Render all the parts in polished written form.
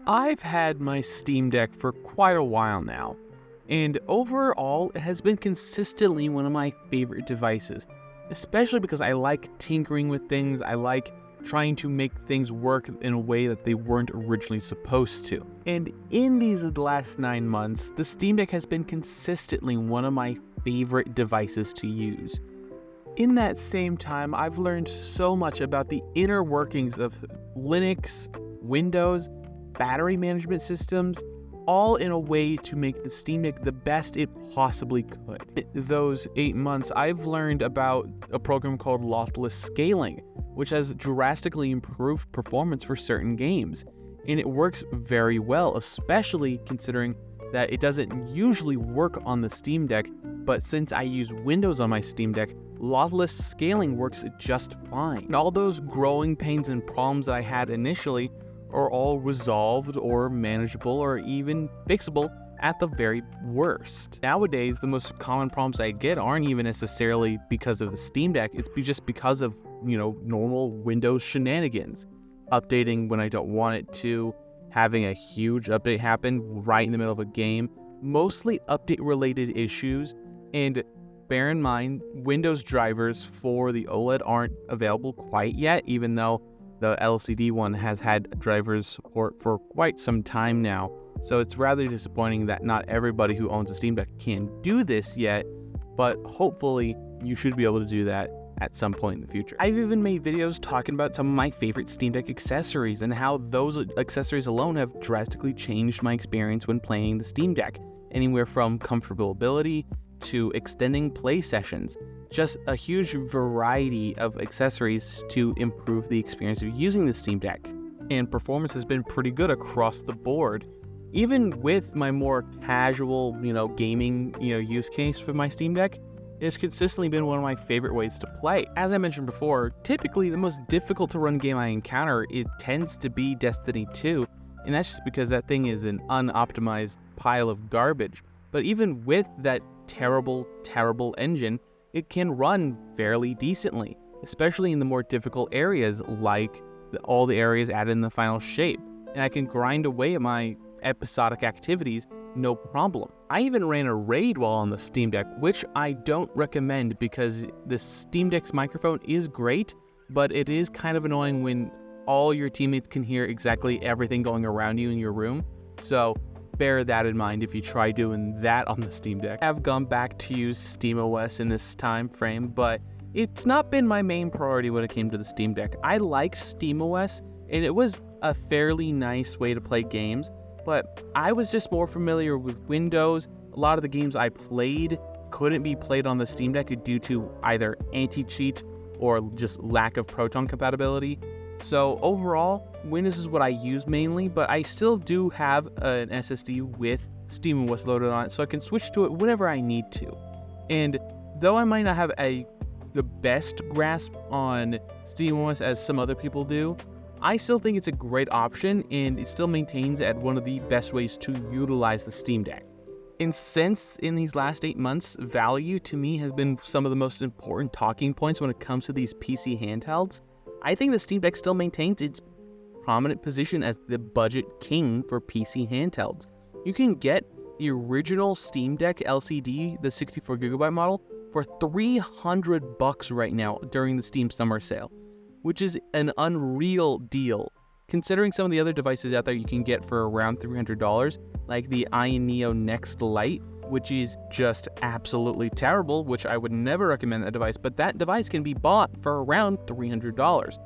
I've had my Steam Deck for quite a while now, and overall, it has been consistently one of my favorite devices, especially because I like tinkering with things. I like trying to make things work in a way that they weren't originally supposed to. And in these last 9 months, the Steam Deck has been consistently one of my favorite devices to use. In that same time, I've learned so much about the inner workings of Linux, Windows, battery management systems, all in a way to make the Steam Deck the best it possibly could. Those 8 months, I've learned about a program called lossless scaling, which has drastically improved performance for certain games. And it works very well, especially considering that it doesn't usually work on the Steam Deck, but since I use Windows on my Steam Deck, lossless scaling works just fine. And all those growing pains and problems that I had initially are all resolved or manageable or even fixable at the very worst. Nowadays, the most common problems I get aren't even necessarily because of the Steam Deck, it's just because of, normal Windows shenanigans. Updating when I don't want it to, having a huge update happen right in the middle of a game, mostly update-related issues, and bear in mind, Windows drivers for the OLED aren't available quite yet, even though the LCD one has had drivers support for quite some time now. So it's rather disappointing that not everybody who owns a Steam Deck can do this yet, but hopefully you should be able to do that at some point in the future. I've even made videos talking about some of my favorite Steam Deck accessories and how those accessories alone have drastically changed my experience when playing the Steam Deck, anywhere from comfortability to extending play sessions. Just a huge variety of accessories to improve the experience of using the Steam Deck. And performance has been pretty good across the board. Even with my more casual, gaming, use case for my Steam Deck, it's consistently been one of my favorite ways to play. As I mentioned before, typically the most difficult to run game I encounter, it tends to be Destiny 2, and that's just because that thing is an unoptimized pile of garbage. But even with that terrible engine, it can run fairly decently, especially in the more difficult areas like all the areas added in the final shape. And I can grind away at my episodic activities no problem. I even ran a raid while on the Steam Deck, which I don't recommend because the Steam Deck's microphone is great, but it is kind of annoying when all your teammates can hear exactly everything going around you in your room. So bear that in mind if you try doing that on the Steam Deck. I've gone back to use SteamOS in this time frame, but it's not been my main priority when it came to the Steam Deck. I liked SteamOS, and it was a fairly nice way to play games, but I was just more familiar with Windows. A lot of the games I played couldn't be played on the Steam Deck due to either anti-cheat or just lack of Proton compatibility. So overall, Windows is what I use mainly, but I still do have an SSD with SteamOS loaded on it, so I can switch to it whenever I need to. And though I might not have the best grasp on SteamOS as some other people do, I still think it's a great option, and it still maintains at one of the best ways to utilize the Steam Deck. And since in these last 8 months, value to me has been some of the most important talking points when it comes to these PC handhelds, I think the Steam Deck still maintains its prominent position as the budget king for PC handhelds. You can get the original Steam Deck LCD, the 64GB model, for $300 right now during the Steam Summer Sale, which is an unreal deal. Considering some of the other devices out there you can get for around $300, like the Ion Neo Next Lite, which is just absolutely terrible, which I would never recommend that device, but that device can be bought for around $300.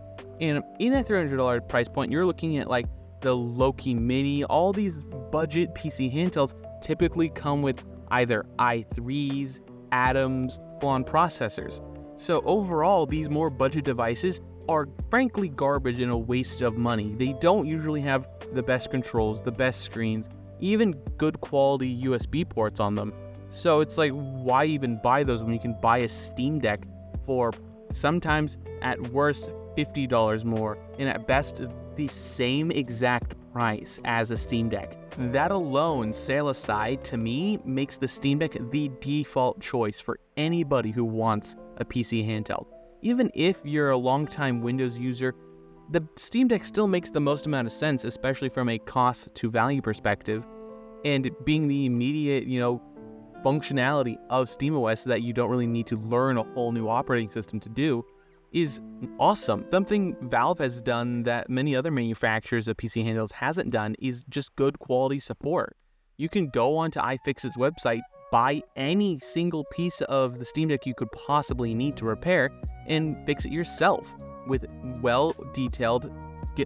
And in that $300 price point, you're looking at like the Loki Mini. All these budget PC handhelds typically come with either i3s, Atoms, full-on processors. So overall, these more budget devices are frankly garbage and a waste of money. They don't usually have the best controls, the best screens, even good quality USB ports on them. So it's like, why even buy those when you can buy a Steam Deck for sometimes at worst $50 more, and at best the same exact price as a Steam Deck. That alone, sale aside, to me makes the Steam Deck the default choice for anybody who wants a PC handheld. Even if you're a longtime Windows user, the Steam Deck still makes the most amount of sense, especially from a cost to value perspective, and being the immediate, functionality of SteamOS that you don't really need to learn a whole new operating system to do is awesome. Something Valve has done that many other manufacturers of PC handhelds hasn't done is just good quality support. You can go onto iFixit's website, buy any single piece of the Steam Deck you could possibly need to repair, and fix it yourself with well-detailed,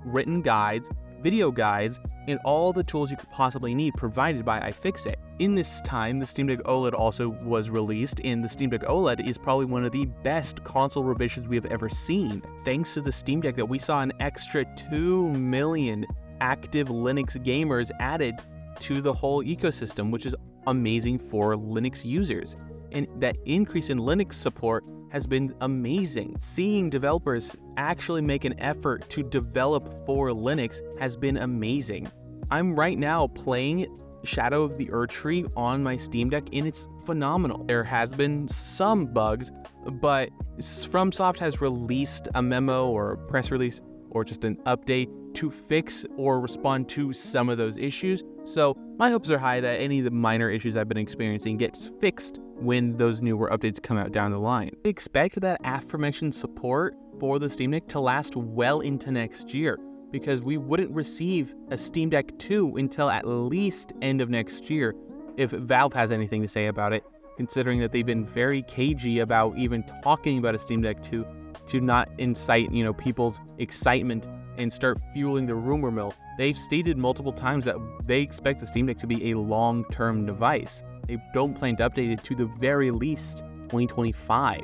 written guides, video guides, and all the tools you could possibly need provided by iFixit. In this time, the Steam Deck OLED also was released, and the Steam Deck OLED is probably one of the best console revisions we have ever seen. Thanks to the Steam Deck that we saw an extra 2 million active Linux gamers added to the whole ecosystem, which is amazing for Linux users. And that increase in Linux support has been amazing. Seeing developers actually make an effort to develop for Linux has been amazing. I'm right now playing Shadow of the Erdtree on my Steam Deck, and it's phenomenal. There has been some bugs, but FromSoft has released a memo or a press release or just an update to fix or respond to some of those issues. So my hopes are high that any of the minor issues I've been experiencing gets fixed when those newer updates come out down the line. I expect that aforementioned support for the Steam Deck to last well into next year, because we wouldn't receive a Steam Deck 2 until at least end of next year, if Valve has anything to say about it, considering that they've been very cagey about even talking about a Steam Deck 2 to not incite, people's excitement and start fueling the rumor mill. They've stated multiple times that they expect the Steam Deck to be a long-term device. They don't plan to update it to the very least 2025.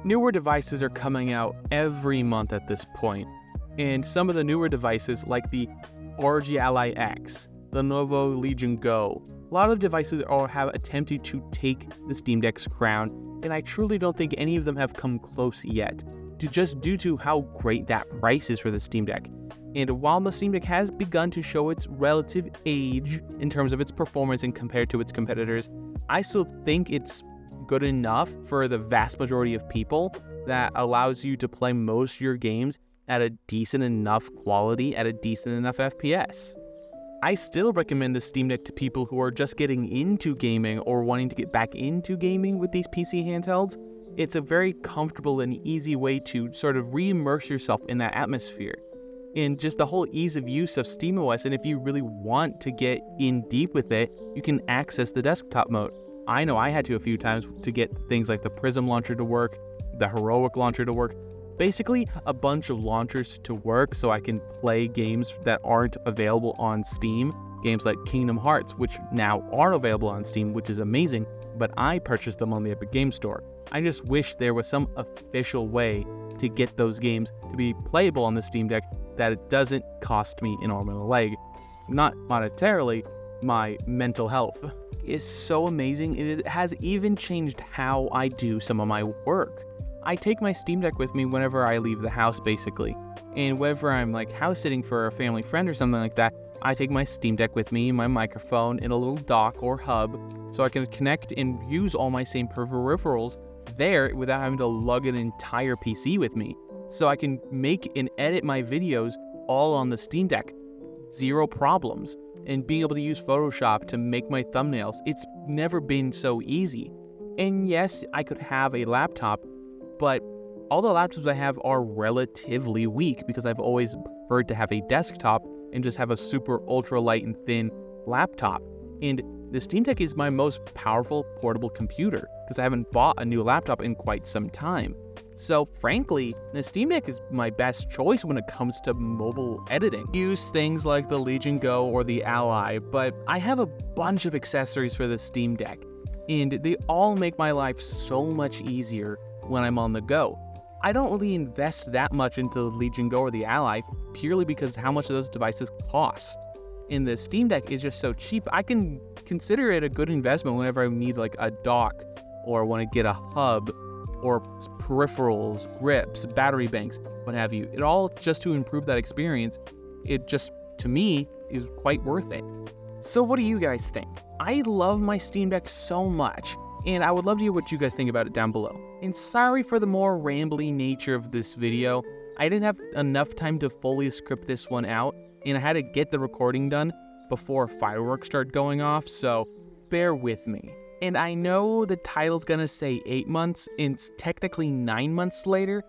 Newer devices are coming out every month at this point, and some of the newer devices like the ROG Ally X, the Lenovo Legion Go, a lot of devices have attempted to take the Steam Deck's crown, and I truly don't think any of them have come close yet, just due to how great that price is for the Steam Deck. And while the Steam Deck has begun to show its relative age in terms of its performance and compared to its competitors, I still think it's good enough for the vast majority of people that allows you to play most of your games at a decent enough quality, at a decent enough FPS. I still recommend the Steam Deck to people who are just getting into gaming or wanting to get back into gaming with these PC handhelds. It's a very comfortable and easy way to sort of re-immerse yourself in that atmosphere. And just the whole ease of use of SteamOS, and if you really want to get in deep with it, you can access the desktop mode. I know I had to a few times to get things like the Prism launcher to work, the Heroic launcher to work, basically a bunch of launchers to work so I can play games that aren't available on Steam. Games like Kingdom Hearts, which now are available on Steam, which is amazing, but I purchased them on the Epic Game Store. I just wish there was some official way to get those games to be playable on the Steam Deck that it doesn't cost me an arm and a leg. Not monetarily, my mental health is so amazing. It has even changed how I do some of my work. I take my Steam Deck with me whenever I leave the house, basically. And whenever I'm house sitting for a family friend or something like that, I take my Steam Deck with me, my microphone, and a little dock or hub, so I can connect and use all my same peripherals there without having to lug an entire PC with me. So I can make and edit my videos all on the Steam Deck. Zero problems. And being able to use Photoshop to make my thumbnails, it's never been so easy. And yes, I could have a laptop, but all the laptops I have are relatively weak because I've always preferred to have a desktop and just have a super ultra light and thin laptop. And the Steam Deck is my most powerful portable computer because I haven't bought a new laptop in quite some time. So frankly, the Steam Deck is my best choice when it comes to mobile editing. I use things like the Legion Go or the Ally, but I have a bunch of accessories for the Steam Deck, and they all make my life so much easier when I'm on the go. I don't really invest that much into the Legion Go or the Ally purely because how much those devices cost. And the Steam Deck is just so cheap, I can consider it a good investment whenever I need a dock or want to get a hub or peripherals, grips, battery banks, what have you. It all just to improve that experience. It just, to me, is quite worth it. So what do you guys think? I love my Steam Deck so much, and I would love to hear what you guys think about it down below. And sorry for the more rambly nature of this video. I didn't have enough time to fully script this one out, and I had to get the recording done before fireworks start going off, so bear with me. And I know the title's gonna say 8 months, and it's technically 9 months later,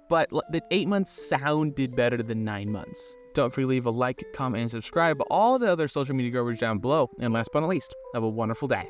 but the 8 months sounded better than 9 months. Don't forget to leave a like, comment, and subscribe. All the other social media garbage down below. And last but not least, have a wonderful day.